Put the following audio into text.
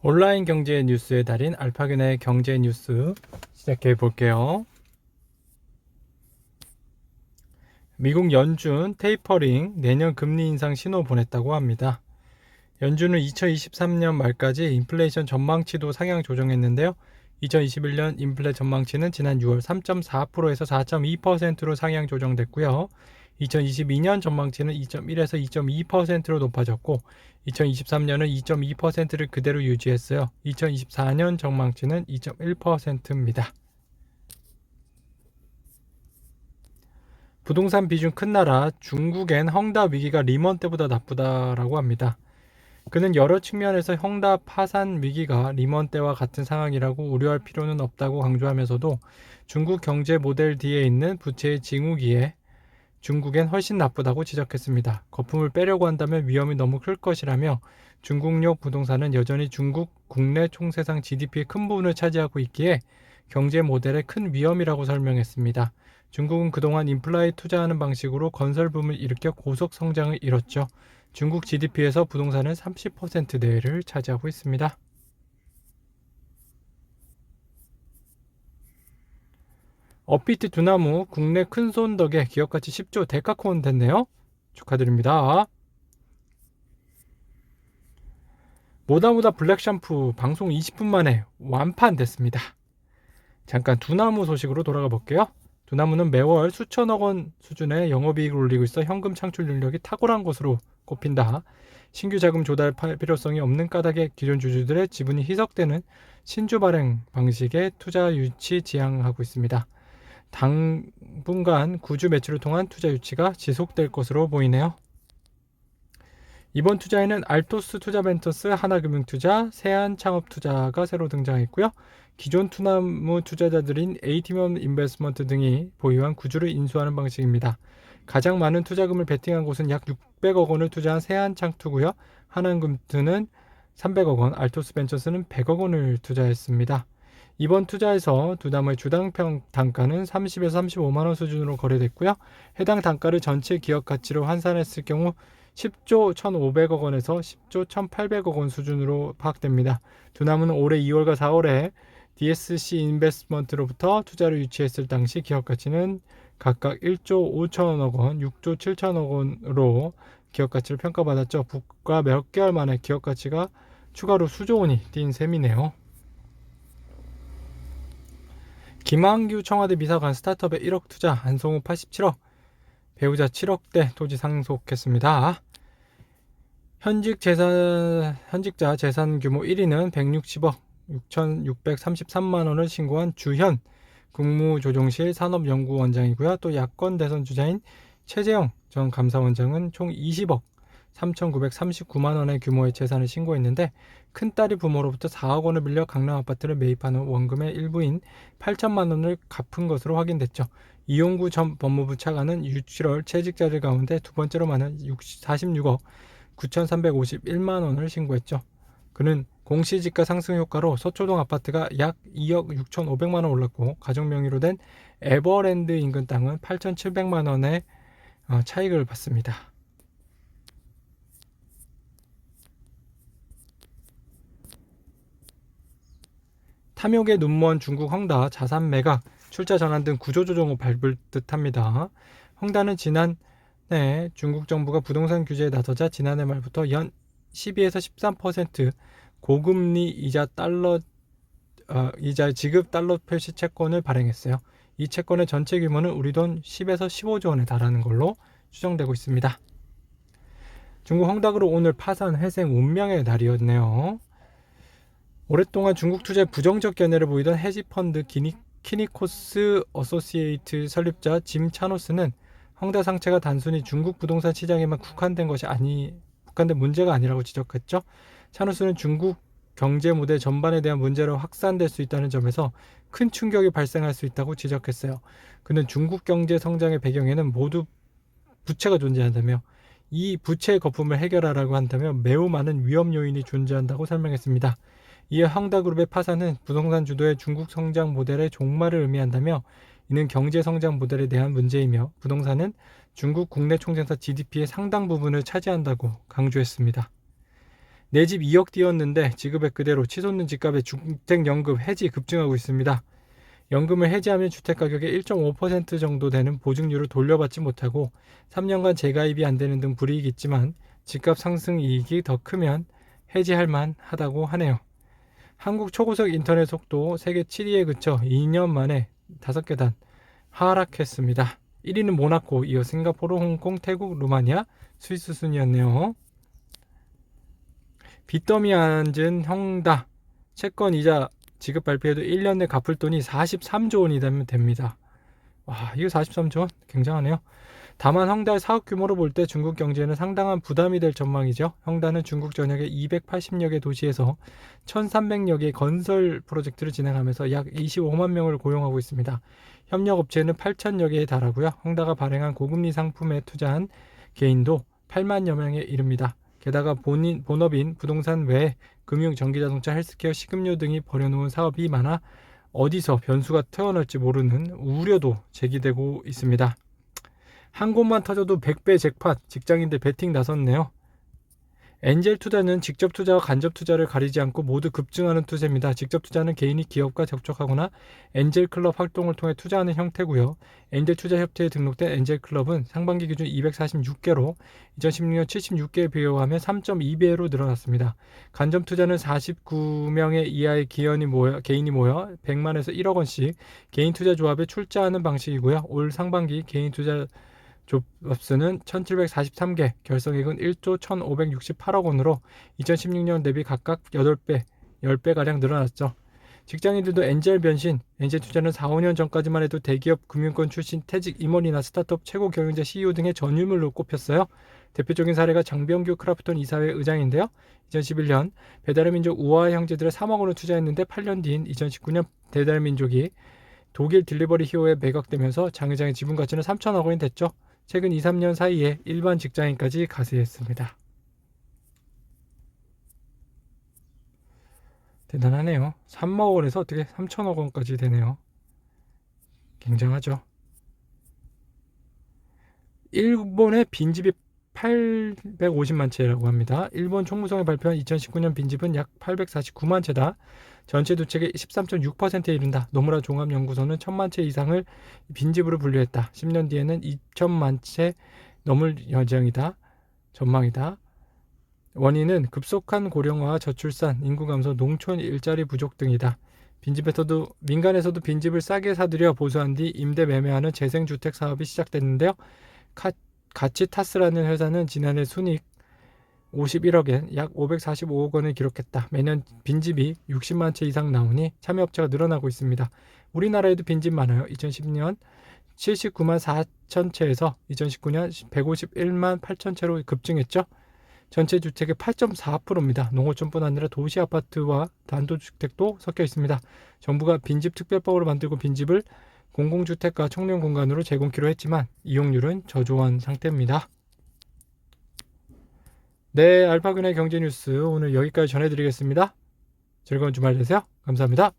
온라인 경제 뉴스의 달인 알파견의 경제 뉴스 시작해 볼게요. 미국 연준 테이퍼링 내년 금리 인상 신호 보냈다고 합니다. 연준은 2023년 말까지 인플레이션 전망치도 상향 조정했는데요. 2021년 인플레 전망치는 지난 6월 3.4%에서 4.2%로 상향 조정됐고요. 2022년 전망치는 2.1에서 2.2%로 높아졌고 2023년은 2.2%를 그대로 유지했어요. 2024년 전망치는 2.1%입니다. 부동산 비중 큰 나라 중국엔 헝다 위기가 리먼 때보다 나쁘다라고 합니다. 그는 여러 측면에서 헝다 파산 위기가 리먼 때와 같은 상황이라고 우려할 필요는 없다고 강조하면서도 중국 경제 모델 뒤에 있는 부채의 징후기에 중국엔 훨씬 나쁘다고 지적했습니다. 거품을 빼려고 한다면 위험이 너무 클 것이라며 중국역 부동산은 여전히 중국 국내 총세상 GDP의 큰 부분을 차지하고 있기에 경제 모델의 큰 위험이라고 설명했습니다. 중국은 그동안 인플라에 투자하는 방식으로 건설 붐을 일으켜 고속 성장을 이뤘죠. 중국 GDP에서 부동산은 30% 내외를 차지하고 있습니다. 업비트 두나무 국내 큰손 덕에 기업가치 10조 데카콘 됐네요. 축하드립니다. 모다모다 블랙 샴푸 방송 20분 만에 완판됐습니다. 잠깐 두나무 소식으로 돌아가 볼게요. 두나무는 매월 수천억 원 수준의 영업이익을 올리고 있어 현금 창출 능력이 탁월한 것으로 꼽힌다. 신규 자금 조달 필요성이 없는 까닭에 기존 주주들의 지분이 희석되는 신주 발행 방식의 투자 유치 지향하고 있습니다. 당분간 구주 매출을 통한 투자 유치가 지속될 것으로 보이네요. 이번 투자에는 알토스 투자벤처스, 하나금융투자, 세안창업투자가 새로 등장했고요. 기존 투나무 투자자들인 에이티멈 인베스트먼트 등이 보유한 구주를 인수하는 방식입니다. 가장 많은 투자금을 베팅한 곳은 약 600억 원을 투자한 세안창투고요. 하나금융투는 300억 원, 알토스 벤처스는 100억 원을 투자했습니다. 이번 투자에서 두나무의 주당 단가는 30에서 35만 원 수준으로 거래됐고요. 해당 단가를 전체 기업 가치로 환산했을 경우 10조 1,500억 원에서 10조 1,800억 원 수준으로 파악됩니다. 두나무는 올해 2월과 4월에 DSC 인베스트먼트로부터 투자를 유치했을 당시 기업 가치는 각각 1조 5천억 원, 6조 7천억 원으로 기업 가치를 평가받았죠. 불과 몇 개월 만에 기업 가치가 추가로 수조 원이 뛴 셈이네요. 김한규 청와대 비서관 스타트업에 1억 투자, 안성우 87억, 배우자 7억대 토지 상속했습니다. 현직자 재산 규모 1위는 160억 6,633만 원을 신고한 주현 국무조정실 산업연구원장이고요. 또 야권 대선 주자인 최재형 전 감사원장은 총 20억 3,939만 원의 규모의 재산을 신고했는데 큰딸이 부모로부터 4억 원을 빌려 강남 아파트를 매입하는 원금의 일부인 8천만 원을 갚은 것으로 확인됐죠. 이용구 전 법무부 차관은 7월 채직자들 가운데 두 번째로 많은 46억 9,351만 원을 신고했죠. 그는 공시지가 상승 효과로 서초동 아파트가 약 2억 6,500만 원 올랐고 가족 명의로 된 에버랜드 인근 땅은 8,700만 원의 차익을 받습니다. 탐욕의 눈먼 중국 헝다 자산 매각, 출자 전환 등 구조조정을 밟을 듯합니다. 헝다는 지난해 중국 정부가 부동산 규제에 나서자 지난해 말부터 연 12에서 13% 고금리 이자 지급 달러 표시 채권을 발행했어요. 이 채권의 전체 규모는 우리 돈 10에서 15조 원에 달하는 걸로 추정되고 있습니다. 중국 헝다그룹 오늘 파산 회생 운명의 날이었네요. 오랫동안 중국 투자에 부정적 견해를 보이던 헤지펀드 키니코스 어소시에이트 설립자 짐 차노스는 헝다 상체가 단순히 중국 부동산 시장에만 국한된 문제가 아니라고 지적했죠. 차노스는 중국 경제 모델 전반에 대한 문제로 확산될 수 있다는 점에서 큰 충격이 발생할 수 있다고 지적했어요. 그는 중국 경제 성장의 배경에는 모두 부채가 존재한다며 이 부채의 거품을 해결하라고 한다면 매우 많은 위험 요인이 존재한다고 설명했습니다. 이에 헝다그룹의 파산은 부동산 주도의 중국 성장 모델의 종말을 의미한다며 이는 경제 성장 모델에 대한 문제이며 부동산은 중국 국내 총생산 GDP의 상당 부분을 차지한다고 강조했습니다. 내 집 2억 띄었는데 지급액 그대로 치솟는 집값에 주택연금 해지 급증하고 있습니다. 연금을 해지하면 주택가격의 1.5% 정도 되는 보증률을 돌려받지 못하고 3년간 재가입이 안 되는 등 불이익이 있지만 집값 상승 이익이 더 크면 해지할 만하다고 하네요. 한국 초고속 인터넷 속도 세계 7위에 그쳐 2년 만에 5계단 하락했습니다. 1위는 모나코, 이어 싱가포르, 홍콩, 태국, 루마니아, 스위스 순이었네요. 빚더미 앉은 형다. 채권 이자 지급 발표해도 1년 내 갚을 돈이 43조 원이 되면 됩니다. 와, 이거 43조 원? 굉장하네요. 다만 헝다의 사업 규모로 볼 때 중국 경제는 상당한 부담이 될 전망이죠. 헝다는 중국 전역의 280여 개 도시에서 1300여 개의 건설 프로젝트를 진행하면서 약 25만 명을 고용하고 있습니다. 협력업체는 8000여 개에 달하고요. 헝다가 발행한 고금리 상품에 투자한 개인도 8만여 명에 이릅니다. 게다가 본업인 부동산 외에 금융, 전기자동차, 헬스케어, 식음료 등이 벌여놓은 사업이 많아 어디서 변수가 태어날지 모르는 우려도 제기되고 있습니다. 한 곳만 터져도 100배 잭팟, 직장인들 베팅 나섰네요. 엔젤 투자는 직접 투자와 간접 투자를 가리지 않고 모두 급증하는 투자입니다. 직접 투자는 개인이 기업과 접촉하거나 엔젤 클럽 활동을 통해 투자하는 형태고요. 엔젤 투자 협회에 등록된 엔젤 클럽은 상반기 기준 246개로 2016년 76개에 비교하면 3.2배로 늘어났습니다. 간접 투자는 49명의 이하의 개인이 모여 100만에서 1억 원씩 개인 투자 조합에 출자하는 방식이고요. 올 상반기 개인 투자 조합수는 1743개, 결성액은 1조 1568억 원으로 2016년 대비 각각 8배, 10배가량 늘어났죠. 직장인들도 엔젤 변신, 엔젤 투자는 4, 5년 전까지만 해도 대기업 금융권 출신 퇴직 임원이나 스타트업 최고 경영자 CEO 등의 전유물로 꼽혔어요. 대표적인 사례가 장병규 크라프톤 이사회 의장인데요. 2011년 배달의 민족 우아하 형제들의 3억 원을 투자했는데 8년 뒤인 2019년 배달의 민족이 독일 딜리버리 히어로에 매각되면서 장 의장의 지분 가치는 3천억 원이 됐죠. 최근 2, 3년 사이에 일반 직장인까지 가세했습니다. 대단하네요. 3억 원에서 어떻게 3천억 원까지 되네요. 굉장하죠. 일본의 빈집이 850만 채라고 합니다. 일본 총무성이 발표한 2019년 빈집은 약 849만 채다. 전체 주택의 13.6%에 이른다. 노무라 종합연구소는 1000만 채 이상을 빈집으로 분류했다. 10년 뒤에는 2000만 채 넘을 예정이다. 전망이다. 원인은 급속한 고령화와 저출산, 인구 감소, 농촌 일자리 부족 등이다. 민간에서도 빈집을 싸게 사들여 보수한 뒤 임대 매매하는 재생주택 사업이 시작됐는데요. 가치타스라는 회사는 지난해 순이익 51억엔 약 545억 원을 기록했다. 매년 빈집이 60만 채 이상 나오니 참여업체가 늘어나고 있습니다. 우리나라에도 빈집 많아요. 2010년 79만 4천 채에서 2019년 151만 8천 채로 급증했죠. 전체 주택의 8.4%입니다. 농어촌뿐 아니라 도시 아파트와 단독주택도 섞여 있습니다. 정부가 빈집 특별법으로 만들고 빈집을 공공주택과 청년 공간으로 제공키로 했지만 이용률은 저조한 상태입니다. 네, 알파근의 경제뉴스 오늘 여기까지 전해드리겠습니다. 즐거운 주말 되세요. 감사합니다.